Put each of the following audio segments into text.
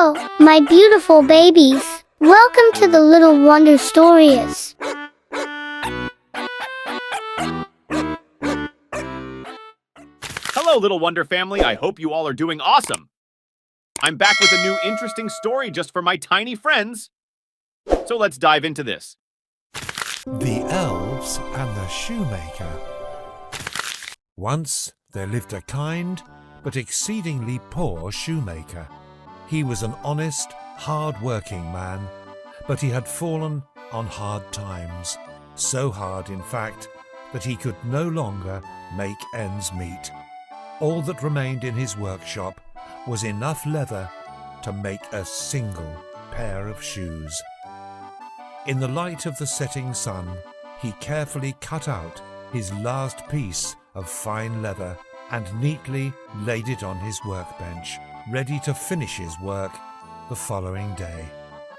Hello, my beautiful babies. Welcome to the Little Wonder Stories. Hello, Little Wonder family. I hope you all are doing awesome. I'm back with a new interesting story just for my tiny friends. So let's dive into this. The Elves and the Shoemaker. Once there lived a kind but exceedingly poor shoemaker. He was an honest, hard-working man, but he had fallen on hard times. So hard, in fact, that he could no longer make ends meet. All that remained in his workshop was enough leather to make a single pair of shoes. In the light of the setting sun, he carefully cut out his last piece of fine leather and neatly laid it on his workbench, ready to finish his work the following day.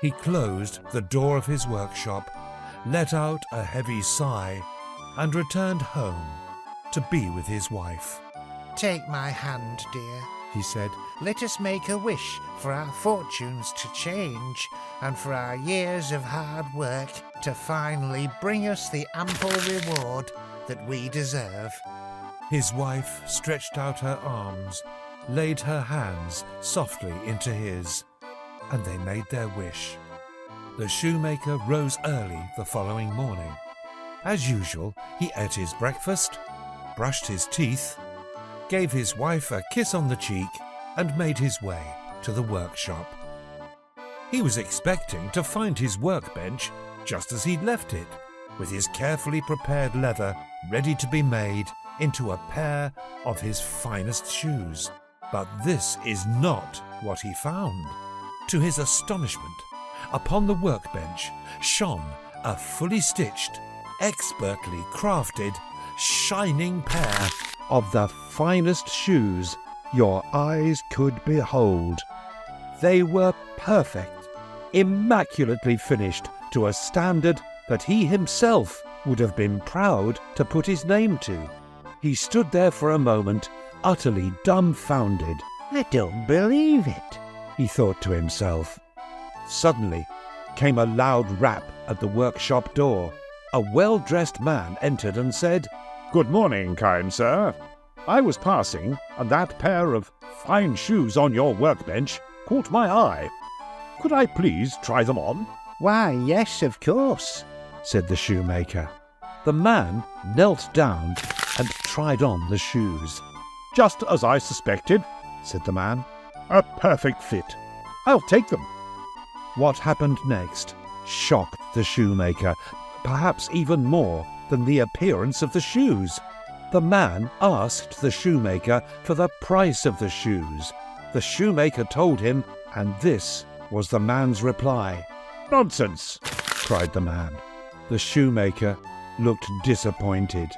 He closed the door of his workshop, let out a heavy sigh, and returned home to be with his wife. "Take my hand, dear," he said. "Let us make a wish for our fortunes to change and for our years of hard work to finally bring us the ample reward that we deserve." His wife stretched out her arms, laid her hands softly into his, and they made their wish. The shoemaker rose early the following morning. As usual, he ate his breakfast, brushed his teeth, gave his wife a kiss on the cheek, and made his way to the workshop. He was expecting to find his workbench just as he'd left it, with his carefully prepared leather ready to be made into a pair of his finest shoes. But this is not what he found. To his astonishment, upon the workbench shone a fully stitched, expertly crafted, shining pair of the finest shoes your eyes could behold. They were perfect, immaculately finished to a standard that he himself would have been proud to put his name to. He stood there for a moment, utterly dumbfounded. "I don't believe it," he thought to himself. Suddenly came a loud rap at the workshop door. A well-dressed man entered and said, "Good morning, kind sir. I was passing, and that pair of fine shoes on your workbench caught my eye. Could I please try them on?" "Why, yes, of course," said the shoemaker. The man knelt down and tried on the shoes. "Just as I suspected," said the man. "A perfect fit. I'll take them." What happened next shocked the shoemaker, perhaps even more than the appearance of the shoes. The man asked the shoemaker for the price of the shoes. The shoemaker told him, and this was the man's reply. "Nonsense!" cried the man. The shoemaker looked disappointed.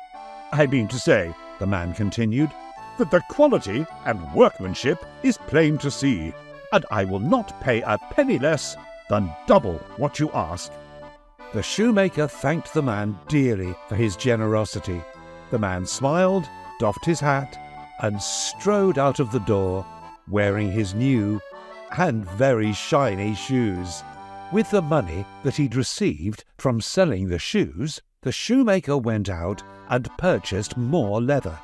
"I mean to say," the man continued, "that the quality and workmanship is plain to see, and I will not pay a penny less than double what you ask." The shoemaker thanked the man dearly for his generosity. The man smiled, doffed his hat, and strode out of the door, wearing his new and very shiny shoes. With the money that he'd received from selling the shoes, the shoemaker went out and purchased more leather.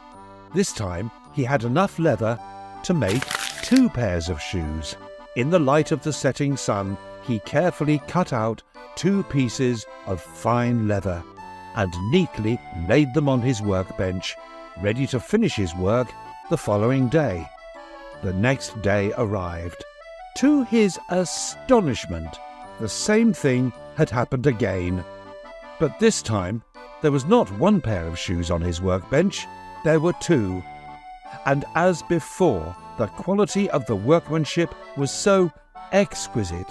This time he had enough leather to make 2 pairs of shoes. In the light of the setting sun, he carefully cut out 2 pieces of fine leather and neatly laid them on his workbench, ready to finish his work the following day. The next day arrived. To his astonishment, the same thing had happened again. But this time, there was not 1 pair of shoes on his workbench, there were 2. And as before, the quality of the workmanship was so exquisite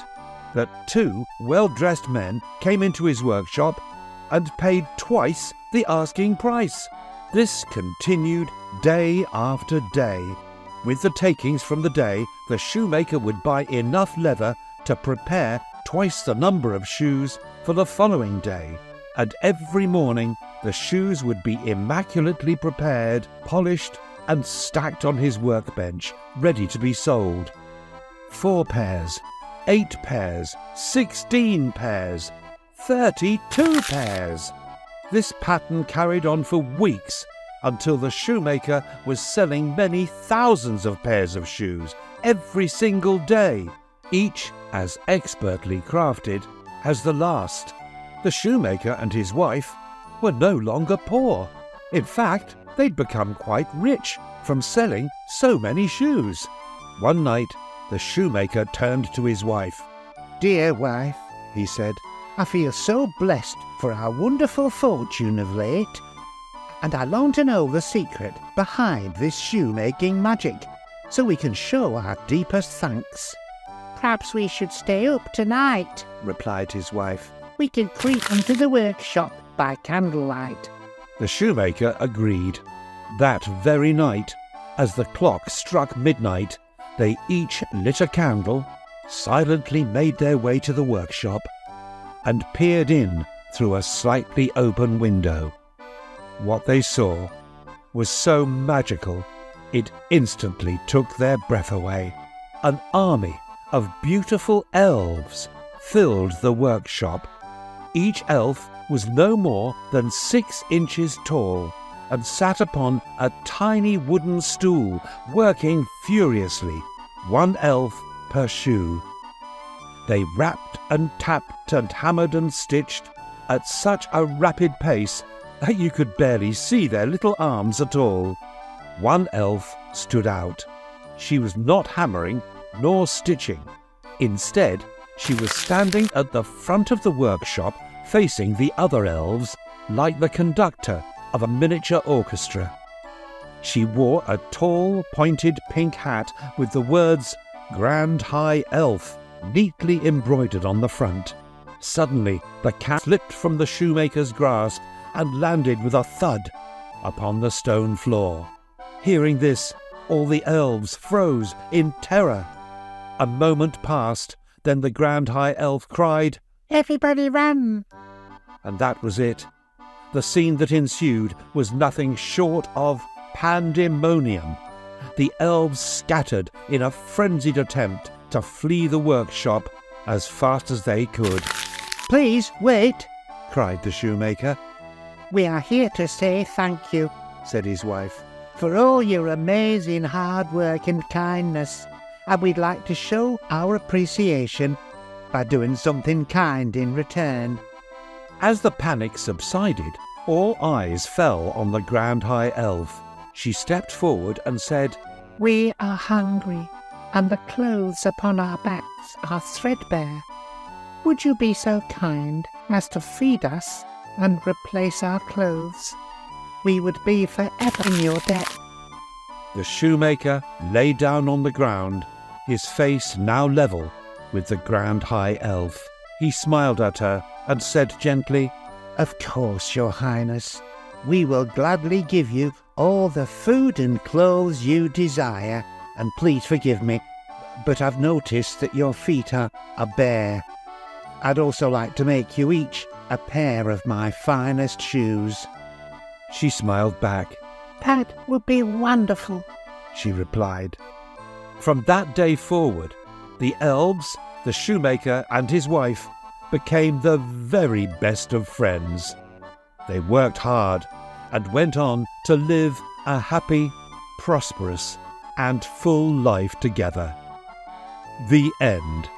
that 2 well-dressed men came into his workshop and paid twice the asking price. This continued day after day. With the takings from the day, the shoemaker would buy enough leather to prepare twice the number of shoes for the following day, and every morning the shoes would be immaculately prepared, polished, and stacked on his workbench, ready to be sold. 4 pairs, 8 pairs, 16 pairs, 32 pairs. This pattern carried on for weeks until the shoemaker was selling many thousands of pairs of shoes every single day, each as expertly crafted as the last. The shoemaker and his wife were no longer poor. In fact, they'd become quite rich from selling so many shoes. One night, the shoemaker turned to his wife. Dear wife, he said, I feel so blessed for our wonderful fortune of late, and I long to know the secret behind this shoemaking magic, so we can show our deepest thanks. Perhaps we should stay up tonight, replied his wife. We can creep into the workshop by candlelight. The shoemaker agreed. That very night, as the clock struck midnight, they each lit a candle, silently made their way to the workshop, and peered in through a slightly open window. What they saw was so magical, it instantly took their breath away. An army of beautiful elves filled the workshop. Each elf was no more than 6 inches tall and sat upon a tiny wooden stool, working furiously, 1 elf per shoe. They rapped and tapped and hammered and stitched at such a rapid pace that you could barely see their little arms at all. 1 elf stood out. She was not hammering nor stitching. Instead, she was standing at the front of the workshop, facing the other elves, like the conductor of a miniature orchestra. She wore a tall, pointed pink hat with the words "Grand High Elf" neatly embroidered on the front. Suddenly, the cat slipped from the shoemaker's grasp and landed with a thud upon the stone floor. Hearing this, all the elves froze in terror. A moment passed, then the Grand High Elf cried, Everybody run! And that was it. The scene that ensued was nothing short of pandemonium. The elves scattered in a frenzied attempt to flee the workshop as fast as they could. Please wait, cried the shoemaker. We are here to say thank you, said his wife, for all your amazing hard work and kindness, and we'd like to show our appreciation by doing something kind in return. As the panic subsided, all eyes fell on the Grand High Elf. She stepped forward and said, We are hungry, and the clothes upon our backs are threadbare. Would you be so kind as to feed us and replace our clothes? We would be forever in your debt. The shoemaker lay down on the ground, his face now level with the Grand High Elf. He smiled at her and said gently, Of course, your highness. We will gladly give you all the food and clothes you desire, and please forgive me, but I've noticed that your feet are bare. I'd also like to make you each a pair of my finest shoes. She smiled back. That would be wonderful, she replied. From that day forward, the elves, the shoemaker and his wife became the very best of friends. They worked hard and went on to live a happy, prosperous and full life together. The end.